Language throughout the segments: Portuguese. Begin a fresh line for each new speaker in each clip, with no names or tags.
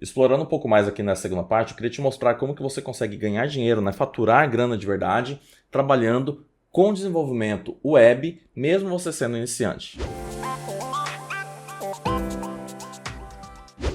Explorando um pouco mais aqui nessa segunda parte, eu queria te mostrar como que você consegue ganhar dinheiro, né, faturar grana de verdade, trabalhando com desenvolvimento web, mesmo você sendo iniciante.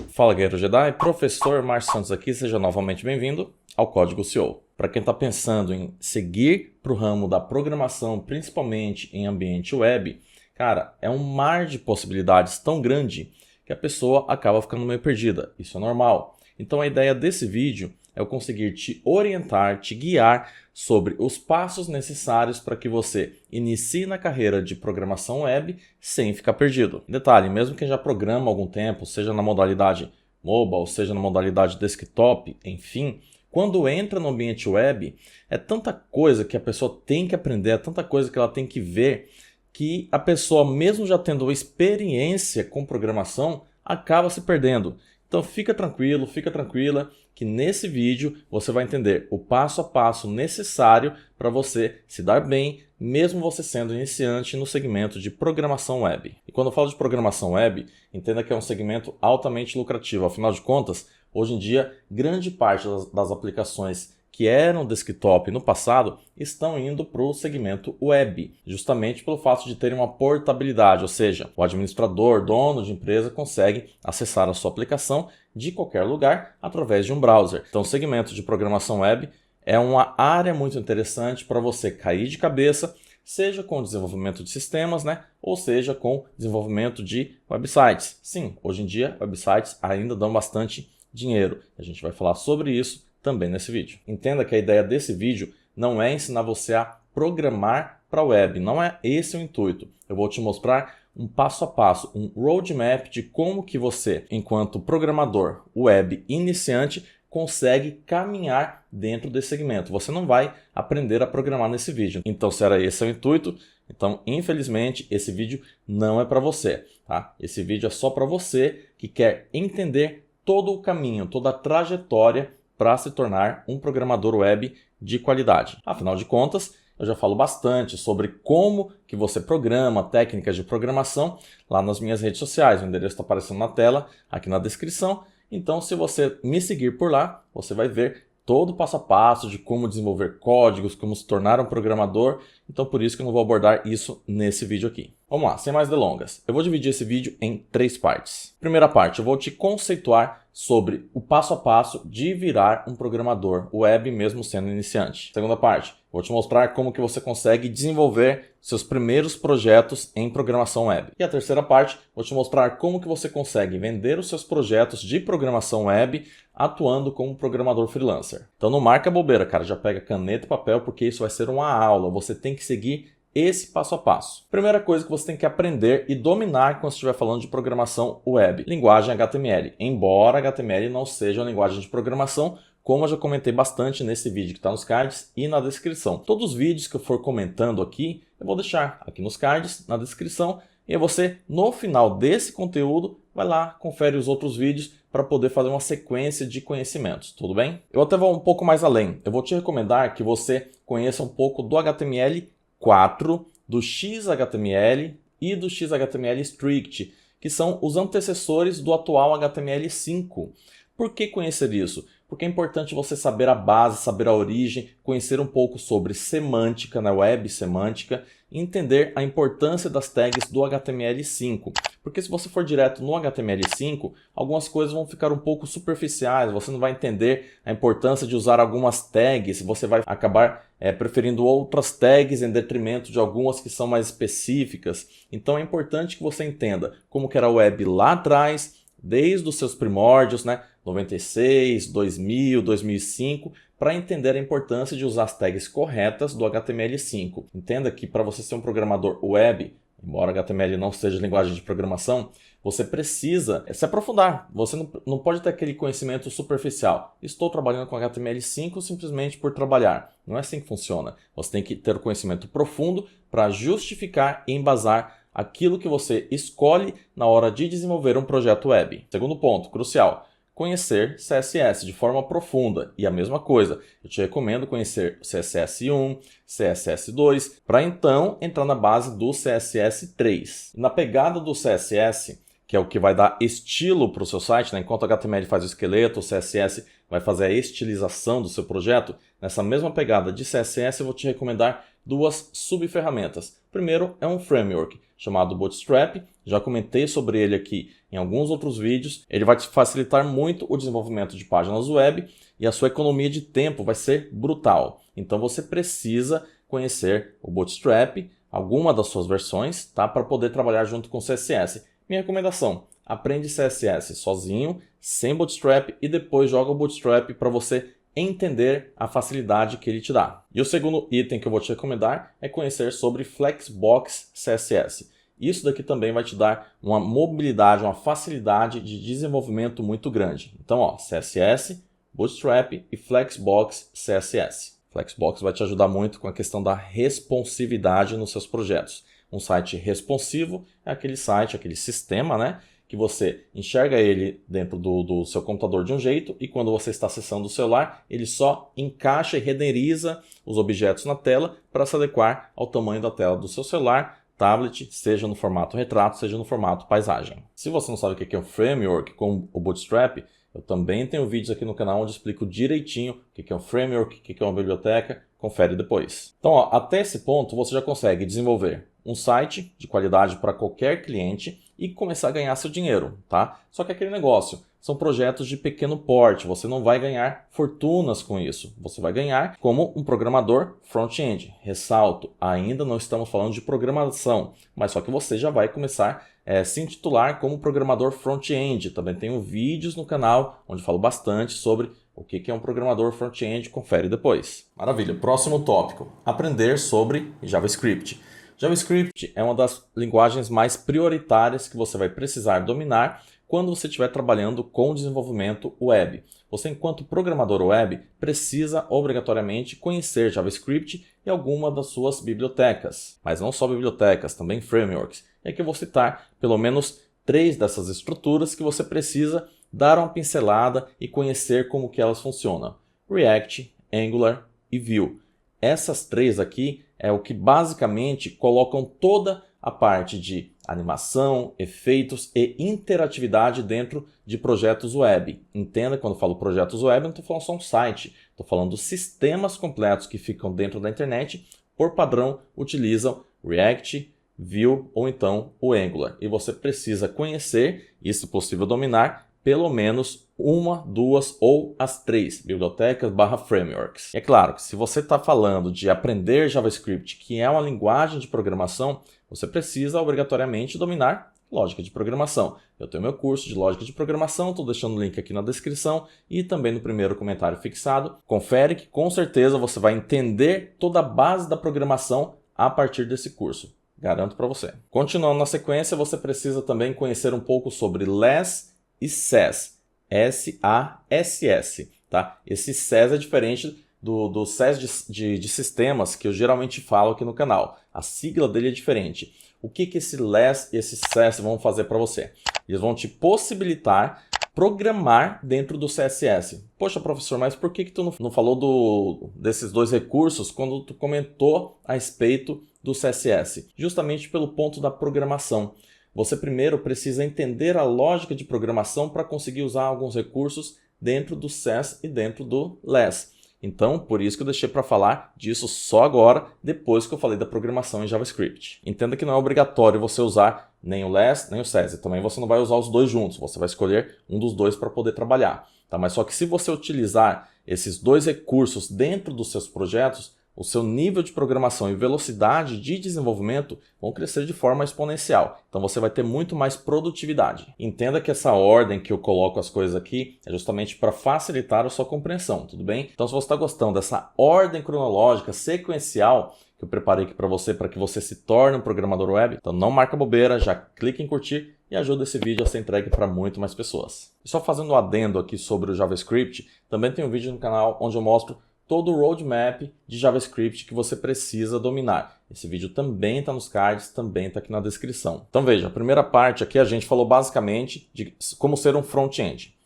Fala, Guerreiro Jedi, professor Márcio Santos aqui, seja novamente bem-vindo ao Código CEO. Para quem está pensando em seguir para o ramo da programação, principalmente em ambiente web, cara, é um mar de possibilidades tão grande que a pessoa acaba ficando meio perdida. Isso é normal. Então a ideia desse vídeo é eu conseguir te orientar, te guiar sobre os passos necessários para que você inicie na carreira de programação web sem ficar perdido. Detalhe, mesmo quem já programa há algum tempo, seja na modalidade mobile, seja na modalidade desktop, enfim, quando entra no ambiente web, é tanta coisa que a pessoa tem que aprender, é tanta coisa que ela tem que ver, que a pessoa, mesmo já tendo experiência com programação, acaba se perdendo. Então fica tranquilo, fica tranquila, que nesse vídeo você vai entender o passo a passo necessário para você se dar bem, mesmo você sendo iniciante no segmento de programação web. E quando eu falo de programação web, entenda que é um segmento altamente lucrativo. Afinal de contas, hoje em dia, grande parte das aplicações que eram desktop no passado estão indo para o segmento web, justamente pelo fato de terem uma portabilidade, ou seja, o administrador, dono de empresa, consegue acessar a sua aplicação de qualquer lugar através de um browser. Então o segmento de programação web é uma área muito interessante para você cair de cabeça, seja com desenvolvimento de sistemas, né? Ou seja com desenvolvimento de websites. Sim, hoje em dia websites ainda dão bastante dinheiro. A gente vai falar sobre isso também nesse vídeo. Entenda que a ideia desse vídeo não é ensinar você a programar para a web, não é esse o intuito. Eu vou te mostrar um passo a passo, um roadmap de como que você, enquanto programador web iniciante, consegue caminhar dentro desse segmento. Você não vai aprender a programar nesse vídeo. Então, se era esse o intuito, então, infelizmente, esse vídeo não é para você, tá? Esse vídeo é só para você que quer entender todo o caminho, toda a trajetória para se tornar um programador web de qualidade. Afinal de contas, eu já falo bastante sobre como que você programa, técnicas de programação lá nas minhas redes sociais. O endereço está aparecendo na tela, aqui na descrição. Então, se você me seguir por lá, você vai ver todo o passo a passo de como desenvolver códigos, como se tornar um programador. Então, por isso que eu não vou abordar isso nesse vídeo aqui. Vamos lá, sem mais delongas. Eu vou dividir esse vídeo em 3 partes. Primeira parte, eu vou te conceituar sobre o passo a passo de virar um programador web mesmo sendo iniciante. Segunda parte, vou te mostrar como que você consegue desenvolver seus primeiros projetos em programação web. E a terceira parte, vou te mostrar como que você consegue vender os seus projetos de programação web atuando como programador freelancer. Então não marca bobeira, cara, já pega caneta e papel porque isso vai ser uma aula, você tem que seguir esse passo a passo. Primeira coisa que você tem que aprender e dominar quando estiver falando de programação web, linguagem HTML. Embora HTML não seja uma linguagem de programação, como eu já comentei bastante nesse vídeo que está nos cards e na descrição. Todos os vídeos que eu for comentando aqui, eu vou deixar aqui nos cards, na descrição, e você, no final desse conteúdo, vai lá, confere os outros vídeos para poder fazer uma sequência de conhecimentos, tudo bem? Eu até vou um pouco mais além. Eu vou te recomendar que você conheça um pouco do HTML4, do XHTML e do XHTML Strict, que são os antecessores do atual HTML5. Por que conhecer isso? Porque é importante você saber a base, saber a origem, conhecer um pouco sobre semântica, na web semântica, e entender a importância das tags do HTML5. Porque se você for direto no HTML5, algumas coisas vão ficar um pouco superficiais, você não vai entender a importância de usar algumas tags, você vai acabar preferindo outras tags em detrimento de algumas que são mais específicas. Então é importante que você entenda como que era a web lá atrás, desde os seus primórdios, né? 96, 2000, 2005, para entender a importância de usar as tags corretas do HTML5. Entenda que para você ser um programador web, embora HTML não seja linguagem de programação, você precisa se aprofundar. Você não pode ter aquele conhecimento superficial. Estou trabalhando com HTML5 simplesmente por trabalhar. Não é assim que funciona. Você tem que ter o conhecimento profundo para justificar e embasar aquilo que você escolhe na hora de desenvolver um projeto web. Segundo ponto, crucial. Conhecer CSS de forma profunda. E a mesma coisa, eu te recomendo conhecer CSS1, CSS2, para então entrar na base do CSS3. Na pegada do CSS, que é o que vai dar estilo para o seu site, né? Enquanto o HTML faz o esqueleto, o CSS vai fazer a estilização do seu projeto. Nessa mesma pegada de CSS, eu vou te recomendar duas subferramentas. Primeiro é um framework chamado Bootstrap, já comentei sobre ele aqui em alguns outros vídeos. Ele vai te facilitar muito o desenvolvimento de páginas web e a sua economia de tempo vai ser brutal. Então você precisa conhecer o Bootstrap, alguma das suas versões, tá? Para poder trabalhar junto com CSS. Minha recomendação, aprende CSS sozinho, sem Bootstrap e depois joga o Bootstrap para você entender a facilidade que ele te dá. E o segundo item que eu vou te recomendar é conhecer sobre Flexbox CSS. Isso daqui também vai te dar uma mobilidade, uma facilidade de desenvolvimento muito grande. Então, ó, CSS, Bootstrap e Flexbox CSS. Flexbox vai te ajudar muito com a questão da responsividade nos seus projetos. Um site responsivo é aquele site, aquele sistema, né, que você enxerga ele dentro do seu computador de um jeito e quando você está acessando o celular, ele só encaixa e renderiza os objetos na tela para se adequar ao tamanho da tela do seu celular, tablet, seja no formato retrato, seja no formato paisagem. Se você não sabe o que é um framework com o Bootstrap, eu também tenho vídeos aqui no canal onde eu explico direitinho o que é um framework, o que é uma biblioteca, confere depois. Então, ó, até esse ponto você já consegue desenvolver um site de qualidade para qualquer cliente e começar a ganhar seu dinheiro, tá? Só que aquele negócio, são projetos de pequeno porte, você não vai ganhar fortunas com isso. Você vai ganhar como um programador front-end. Ressalto, ainda não estamos falando de programação, mas só que você já vai começar a se intitular como programador front-end. Também tenho vídeos no canal onde falo bastante sobre o que é um programador front-end, confere depois. Maravilha, próximo tópico, aprender sobre JavaScript. JavaScript é uma das linguagens mais prioritárias que você vai precisar dominar quando você estiver trabalhando com desenvolvimento web. Você, enquanto programador web, precisa obrigatoriamente conhecer JavaScript e alguma das suas bibliotecas. Mas não só bibliotecas, também frameworks. E aqui eu vou citar pelo menos 3 dessas estruturas que você precisa dar uma pincelada e conhecer como que elas funcionam. React, Angular e Vue. Essas 3 aqui é o que basicamente colocam toda a parte de animação, efeitos e interatividade dentro de projetos web. Entenda, quando eu falo projetos web, não estou falando só um site, estou falando dos sistemas completos que ficam dentro da internet, por padrão utilizam React, Vue ou então o Angular. E você precisa conhecer, e se possível dominar, pelo menos 1, 2 ou as 3 bibliotecas / frameworks. E é claro que se você está falando de aprender JavaScript, que é uma linguagem de programação, você precisa obrigatoriamente dominar lógica de programação. Eu tenho meu curso de lógica de programação, estou deixando o link aqui na descrição e também no primeiro comentário fixado. Confere que com certeza você vai entender toda a base da programação a partir desse curso. Garanto para você. Continuando na sequência, você precisa também conhecer um pouco sobre LESS e SES, S-A-S-S, tá? Esse SES é diferente do SES de sistemas que eu geralmente falo aqui no canal. A sigla dele é diferente. O que esse LESS e esse SES vão fazer para você? Eles vão te possibilitar programar dentro do CSS. Poxa, professor, mas por que tu não falou desses 2 recursos quando tu comentou a respeito do CSS? Justamente pelo ponto da programação. Você primeiro precisa entender a lógica de programação para conseguir usar alguns recursos dentro do SES e dentro do LESS. Então, por isso que eu deixei para falar disso só agora, depois que eu falei da programação em JavaScript. Entenda que não é obrigatório você usar nem o LESS nem o SES. E também você não vai usar os 2 juntos, você vai escolher um dos 2 para poder trabalhar. Tá? Mas só que se você utilizar esses 2 recursos dentro dos seus projetos, o seu nível de programação e velocidade de desenvolvimento vão crescer de forma exponencial. Então você vai ter muito mais produtividade. Entenda que essa ordem que eu coloco as coisas aqui é justamente para facilitar a sua compreensão, tudo bem? Então se você está gostando dessa ordem cronológica, sequencial, que eu preparei aqui para que você se torne um programador web, então não marca bobeira, já clique em curtir e ajuda esse vídeo a ser entregue para muito mais pessoas. E só fazendo um adendo aqui sobre o JavaScript, também tem um vídeo no canal onde eu mostro todo o roadmap de JavaScript que você precisa dominar. Esse vídeo também está nos cards, também está aqui na descrição. Então veja, a primeira parte aqui a gente falou basicamente de como ser um front-end.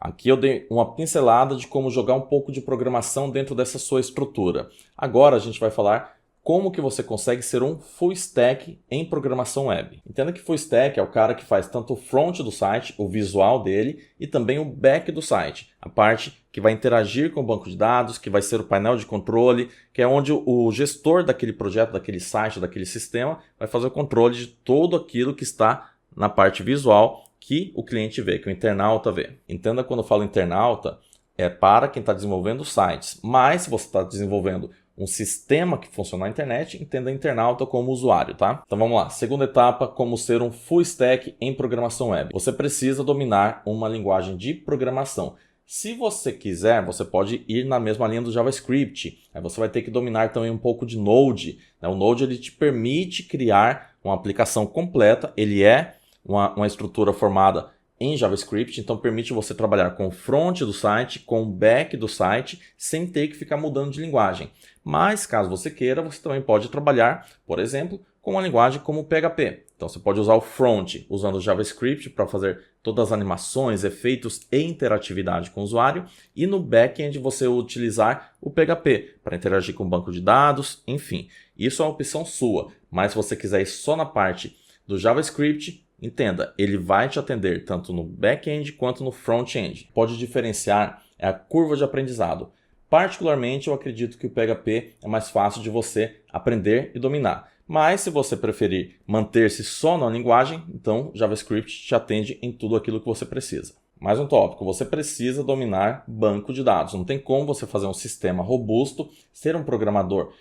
Aqui eu dei uma pincelada de como jogar um pouco de programação dentro dessa sua estrutura. Agora a gente vai falar como que você consegue ser um full stack em programação web. Entenda que full stack é o cara que faz tanto o front do site, o visual dele, e também o back do site, a parte que vai interagir com o banco de dados, que vai ser o painel de controle, que é onde o gestor daquele projeto, daquele site, daquele sistema, vai fazer o controle de tudo aquilo que está na parte visual que o cliente vê, que o internauta vê. Entenda, quando eu falo internauta, é para quem está desenvolvendo sites, mas se você está desenvolvendo um sistema que funciona na internet, entenda internauta como usuário, tá? Então vamos lá. Segunda etapa, como ser um full stack em programação web. Você precisa dominar uma linguagem de programação. Se você quiser, você pode ir na mesma linha do JavaScript. Aí você vai ter que dominar também um pouco de Node. O Node ele te permite criar uma aplicação completa. Ele é uma estrutura formada em JavaScript, então permite você trabalhar com o front do site, com o back do site, sem ter que ficar mudando de linguagem. Mas, caso você queira, você também pode trabalhar, por exemplo, com uma linguagem como o PHP. Então você pode usar o front usando o JavaScript para fazer todas as animações, efeitos e interatividade com o usuário, e no back-end você utilizar o PHP para interagir com o banco de dados, enfim. Isso é uma opção sua, mas se você quiser ir só na parte do JavaScript, entenda, ele vai te atender tanto no back-end quanto no front-end. Pode diferenciar é a curva de aprendizado. Particularmente, eu acredito que o PHP é mais fácil de você aprender e dominar. Mas se você preferir manter-se só na linguagem, então JavaScript te atende em tudo aquilo que você precisa. Mais um tópico, você precisa dominar banco de dados. Não tem como você fazer um sistema robusto, ser um programador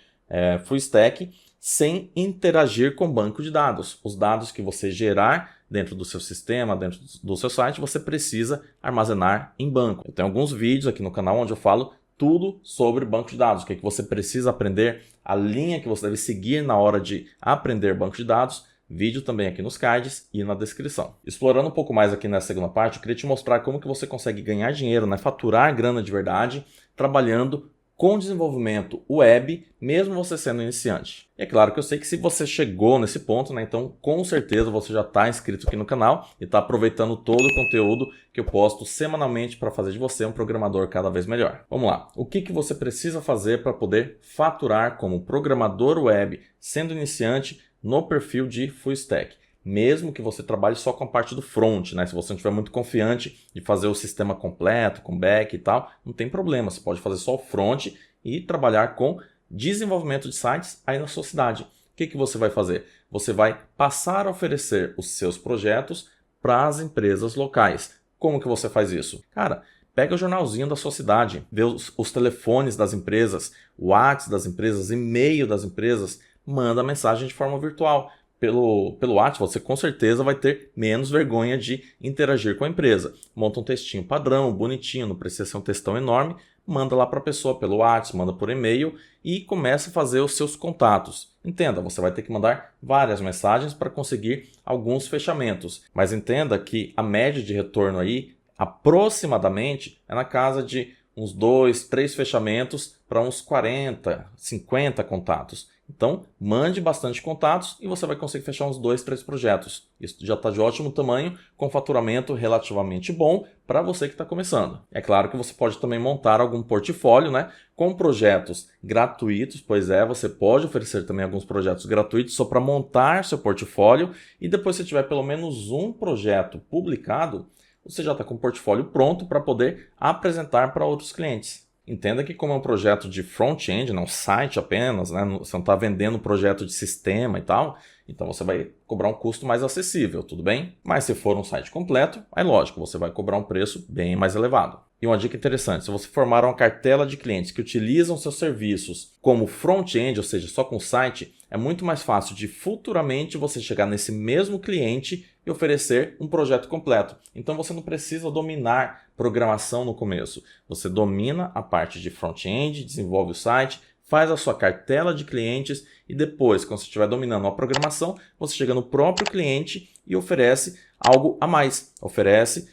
full stack, sem interagir com o banco de dados. Os dados que você gerar dentro do seu sistema, dentro do seu site, você precisa armazenar em banco. Eu tenho alguns vídeos aqui no canal onde eu falo tudo sobre banco de dados, o que você precisa aprender, a linha que você deve seguir na hora de aprender banco de dados. Vídeo também aqui nos cards e na descrição. Explorando um pouco mais aqui nessa segunda parte, eu queria te mostrar como que você consegue ganhar dinheiro, faturar grana de verdade, trabalhando com desenvolvimento web, mesmo você sendo iniciante. E é claro que eu sei que se você chegou nesse ponto, então com certeza você já está inscrito aqui no canal e está aproveitando todo o conteúdo que eu posto semanalmente para fazer de você um programador cada vez melhor. Vamos lá. O que você precisa fazer para poder faturar como programador web, sendo iniciante, no perfil de full stack? Mesmo que você trabalhe só com a parte do front, se você não estiver muito confiante de fazer o sistema completo, com back e tal, não tem problema, você pode fazer só o front e trabalhar com desenvolvimento de sites aí na sua cidade. O que você vai fazer? Você vai passar a oferecer os seus projetos para as empresas locais. Como que você faz isso? Cara, pega o jornalzinho da sua cidade, vê os telefones das empresas, o WhatsApp das empresas, e-mail das empresas, manda mensagem de forma virtual. Pelo WhatsApp, você com certeza vai ter menos vergonha de interagir com a empresa. Monta um textinho padrão, bonitinho, não precisa ser um textão enorme, manda lá para a pessoa pelo WhatsApp, manda por e-mail e começa a fazer os seus contatos. Entenda, você vai ter que mandar várias mensagens para conseguir alguns fechamentos, mas entenda que a média de retorno aí, aproximadamente, é na casa de uns 2, 3 fechamentos para uns 40, 50 contatos. Então, mande bastante contatos e você vai conseguir fechar uns 2, 3 projetos. Isso já está de ótimo tamanho, com faturamento relativamente bom para você que está começando. É claro que você pode também montar algum portfólio, com projetos gratuitos, pois você pode oferecer também alguns projetos gratuitos só para montar seu portfólio, e depois se tiver pelo menos um projeto publicado, você já está com o portfólio pronto para poder apresentar para outros clientes. Entenda que como é um projeto de front-end, um site apenas, você não está vendendo um projeto de sistema e tal, então você vai cobrar um custo mais acessível, tudo bem? Mas se for um site completo, aí lógico, você vai cobrar um preço bem mais elevado. E uma dica interessante, se você formar uma cartela de clientes que utilizam seus serviços como front-end, ou seja, só com o site, é muito mais fácil de futuramente você chegar nesse mesmo cliente e oferecer um projeto completo. Então você não precisa dominar programação no começo. Você domina a parte de front-end, desenvolve o site, faz a sua cartela de clientes e depois, quando você estiver dominando a programação, você chega no próprio cliente e oferece algo a mais. Oferece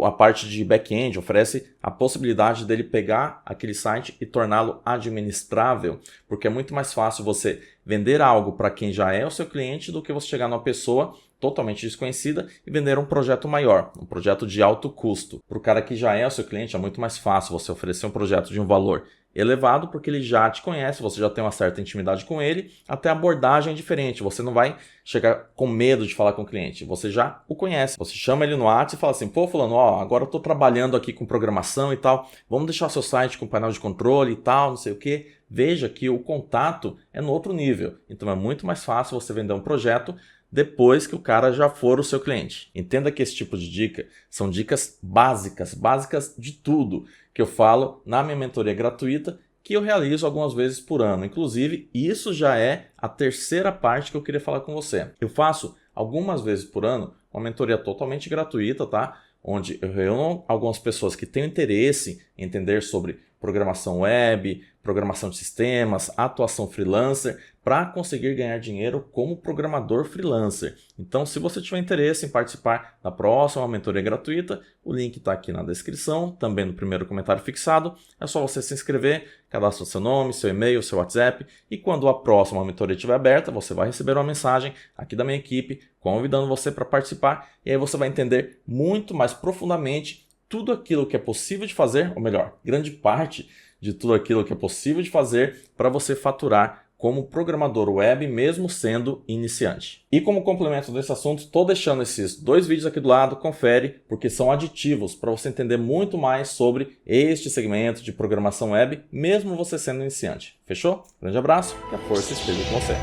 a parte de back-end, oferece a possibilidade dele pegar aquele site e torná-lo administrável, porque é muito mais fácil você vender algo para quem já é o seu cliente do que você chegar numa pessoa totalmente desconhecida e vender um projeto maior, um projeto de alto custo. Para o cara que já é o seu cliente, é muito mais fácil você oferecer um projeto de um valor elevado porque ele já te conhece, você já tem uma certa intimidade com ele, até a abordagem é diferente, você não vai chegar com medo de falar com o cliente, você já o conhece, você chama ele no WhatsApp e fala assim, pô fulano, ó, agora eu tô trabalhando aqui com programação e tal, vamos deixar o seu site com painel de controle e tal, não sei o que. Veja que o contato é no outro nível, então é muito mais fácil você vender um projeto depois que o cara já for o seu cliente. Entenda que esse tipo de dica são dicas básicas de tudo que eu falo na minha mentoria gratuita, que eu realizo algumas vezes por ano. Inclusive, isso já é a terceira parte que eu queria falar com você. Eu faço algumas vezes por ano uma mentoria totalmente gratuita, tá? Onde eu reúno algumas pessoas que têm interesse em entender sobre programação web, programação de sistemas, atuação freelancer, para conseguir ganhar dinheiro como programador freelancer. Então, se você tiver interesse em participar da próxima mentoria gratuita, o link está aqui na descrição, também no primeiro comentário fixado. É só você se inscrever, cadastra seu nome, seu e-mail, seu WhatsApp, e quando a próxima mentoria estiver aberta, você vai receber uma mensagem aqui da minha equipe convidando você para participar, e aí você vai entender muito mais profundamente tudo aquilo que é possível de fazer, ou melhor, grande parte de tudo aquilo que é possível de fazer para você faturar como programador web, mesmo sendo iniciante. E como complemento desse assunto, estou deixando esses 2 vídeos aqui do lado, confere, porque são aditivos para você entender muito mais sobre este segmento de programação web, mesmo você sendo iniciante. Fechou? Grande abraço, que a força esteja com você.